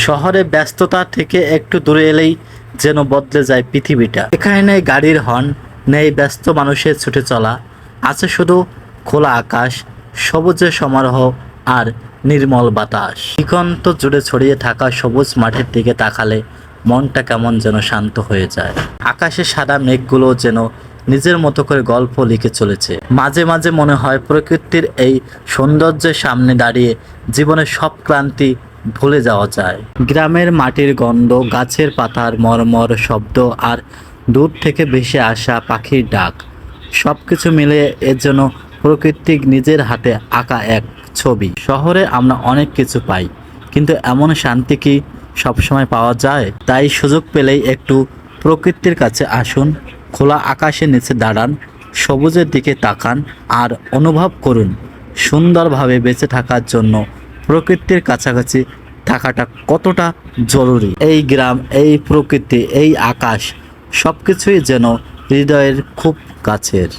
শহরে ব্যস্ততা থেকে একটু দূরে এলেই যেন বদলে যায় পৃথিবীটা। এখানে নেই গাড়ির হর্ন, নেই ব্যস্ত মানুষের ছুটে চলা, আছে শুধু খোলা আকাশ, সবুজের সমারোহ আর নির্মল বাতাস। দিগন্ত জুড়ে ছড়িয়ে থাকা সবুজ মাঠের দিকে তাকালে মনটা কেমন যেন শান্ত হয়ে যায়। আকাশে সাদা মেঘগুলো যেন নিজের মতো করে গল্প লিখে চলেছে। মাঝে মাঝে মনে হয় প্রকৃতির এই সৌন্দর্যের সামনে দাঁড়িয়ে জীবনের সব ক্লান্তি ভুলে যাওয়া যায়। গ্রামের মাটির গন্ধ, গাছের পাতার মরমর শব্দ আর দূর থেকে ভেসে আসা পাখির ডাক, সব কিছু মিলে এর জন্য প্রকৃতি নিজের হাতে আঁকা এক ছবি। শহরে আমরা অনেক কিছু পাই, কিন্তু এমন শান্তি কি সবসময় পাওয়া যায়? তাই সুযোগ পেলেই একটু প্রকৃতির কাছে আসুন, খোলা আকাশের নিচে দাঁড়ান, সবুজের দিকে তাকান আর অনুভব করুন সুন্দরভাবে বেঁচে থাকার জন্য প্রকৃতির কাছাকাছি থাকাটা কতটা জরুরি। এই গ্রাম, এই প্রকৃতি, এই আকাশ, সব কিছুই যেন হৃদয়ের খুব কাছের।